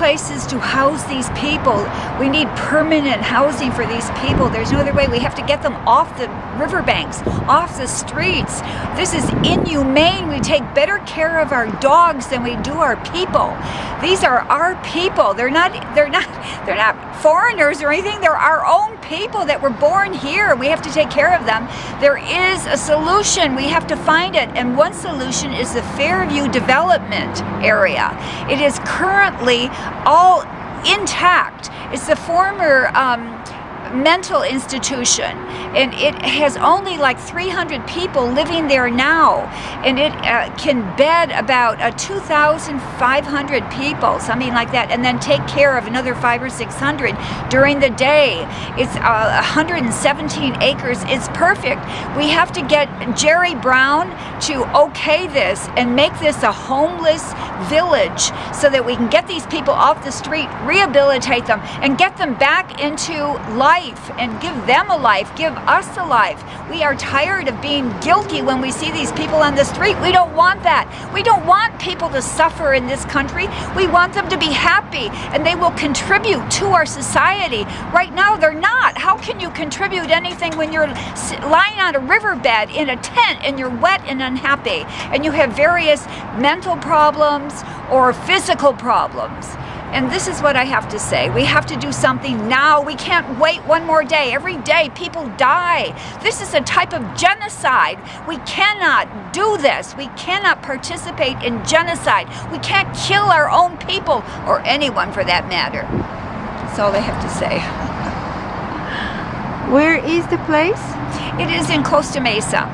places to house these people. We need permanent housing for these people. There's no other way. We have to get them off the riverbanks, off the streets. This is inhumane. We take better care of our dogs than we do our people. These are our people. They're not foreigners or anything. They're our own people that were born here. We have to take care of them. There is a solution. We have to find it. And one solution is the Fairview Development area. It is currently all intact. It's the former mental institution, and it has only like 300 people living there now, and it can bed about 2,500 people, something like that, and then take care of another 500 or 600 during the day. It's 117 acres. It's perfect. We have to get Jerry Brown to okay this and make this a homeless village so that we can get these people off the street, rehabilitate them, and get them back into life and give them a life, give us a life. We are tired of being guilty when we see these people on the street. We don't want that. We don't want people to suffer in this country. We want them to be happy, and they will contribute to our society. Right now, they're not. How can you contribute anything when you're lying on a riverbed in a tent and you're wet and unhappy, and you have various mental problems or physical problems? And this is what I have to say. We have to do something now. We can't wait one more day. Every day people die. This is a type of genocide. We cannot do this. We cannot participate in genocide. We can't kill our own people, or anyone for that matter. That's all I have to say. Where is the place? It is in Costa Mesa.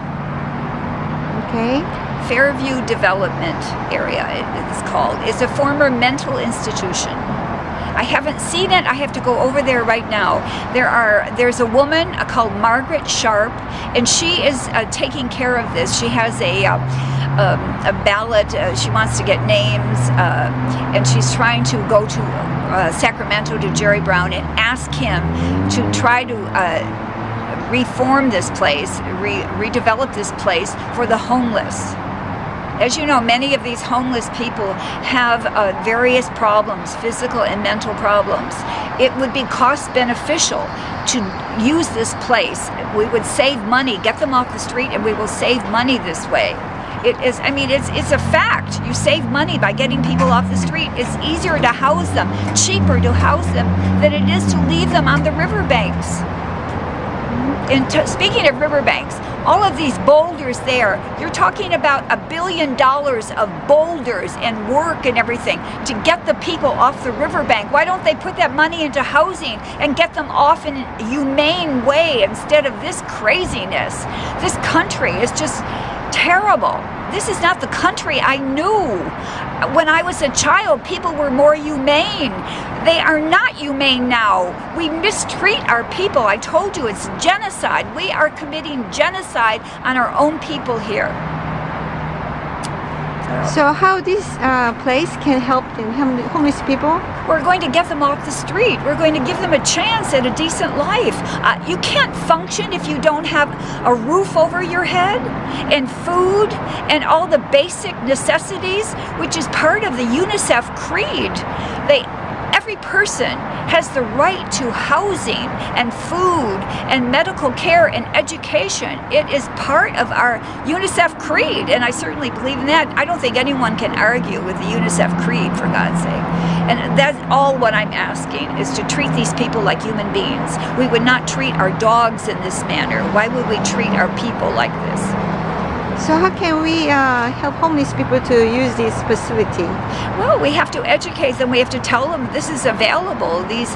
Okay. Fairview Development Area, it's called. It's a former mental institution. I haven't seen it. I have to go over there right now. There's a woman called Margaret Sharp, and she is taking care of this. She has a ballot. She wants to get names, and she's trying to go to Sacramento to Jerry Brown and ask him to try to reform this place, redevelop this place for the homeless. As you know, many of these homeless people have various problems, physical and mental problems. It would be cost beneficial to use this place. We would save money, get them off the street, and we will save money this way. It is, I mean, it's a fact. You save money by getting people off the street. It's easier to house them, cheaper to house them than it is to leave them on the riverbanks. And speaking of riverbanks, all of these boulders there, you're talking about $1 billion of boulders and work and everything to get the people off the riverbank. Why don't they put that money into housing and get them off in a humane way instead of this craziness? This country is just terrible. This is not the country I knew. When I was a child, people were more humane. They are not humane now. We mistreat our people. I told you, it's genocide. We are committing genocide on our own people here. So how this place can help the homeless people? We're going to get them off the street. We're going to give them a chance at a decent life. You can't function if you don't have a roof over your head and food and all the basic necessities, which is part of the UNICEF creed. Every person has the right to housing and food and medical care and education. It is part of our UNICEF creed, and I certainly believe in that. I don't think anyone can argue with the UNICEF creed, for God's sake. And that's all what I'm asking, is to treat these people like human beings. We would not treat our dogs in this manner. Why would we treat our people like this? So how can we help homeless people to use this facility? Well, we have to educate them. We have to tell them this is available. These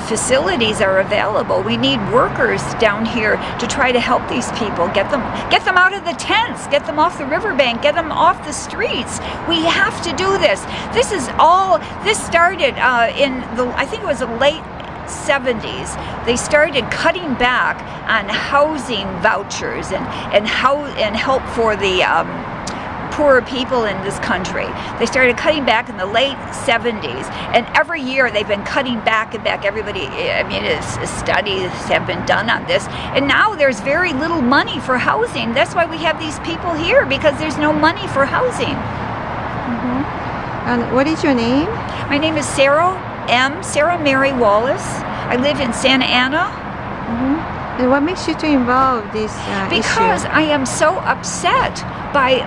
facilities are available. We need workers down here to try to help these people, get them out of the tents, get them off the riverbank, get them off the streets. We have to do this. This started I think it was the late 70s. They started cutting back on housing vouchers and help for the poorer people in this country. They started cutting back in the late 70s, and every year they've been cutting back and back. Everybody, I mean, studies have been done on this, and now there's very little money for housing. That's why we have these people here, because there's no money for housing. Mm-hmm. And what is your name? My name is Sarah Mary Wallace. I live in Santa Ana. And what makes you to involve this Because issue? I am so upset by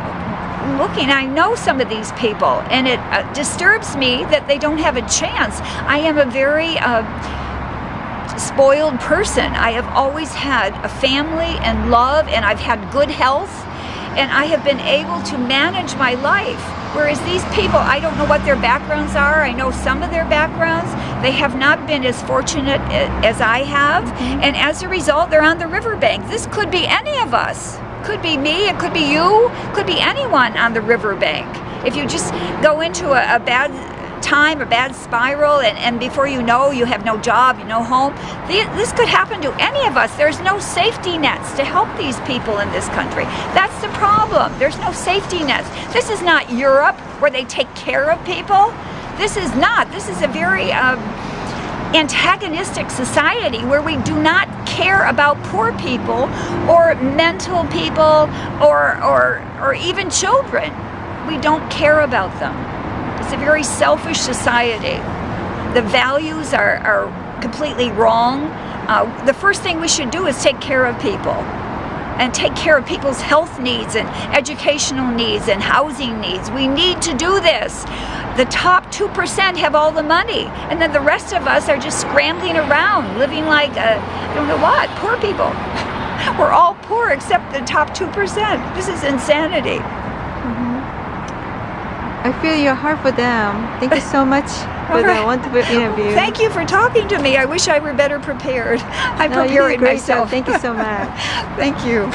looking. I know some of these people, and it disturbs me that they don't have a chance. I am a very spoiled person. I have always had a family and love, and I've had good health, and I have been able to manage my life. Whereas these people, I don't know what their backgrounds are. I know some of their backgrounds. They have not been as fortunate as I have. And as a result, they're on the riverbank. This could be any of us. Could be me, it could be you, could be anyone on the riverbank. If you just go into a bad time, a bad spiral, and before you know, you have no job, no home. This could happen to any of us. There's no safety nets to help these people in this country. That's the problem. There's no safety nets. This is not Europe where they take care of people. This is not. This is a very antagonistic society where we do not care about poor people or mental people or even children. We don't care about them. It's a very selfish society. The values are completely wrong. The first thing we should do is take care of people and take care of people's health needs and educational needs and housing needs. We need to do this. The top 2% have all the money, and then the rest of us are just scrambling around, living like, I don't know what, poor people. We're all poor except the top 2%. This is insanity. I feel your heart for them. Thank you so much for the wonderful interview. Thank you for talking to me. I wish I were better prepared. I'm No, you did preparing a great job. myself. Thank you so much. Thank you.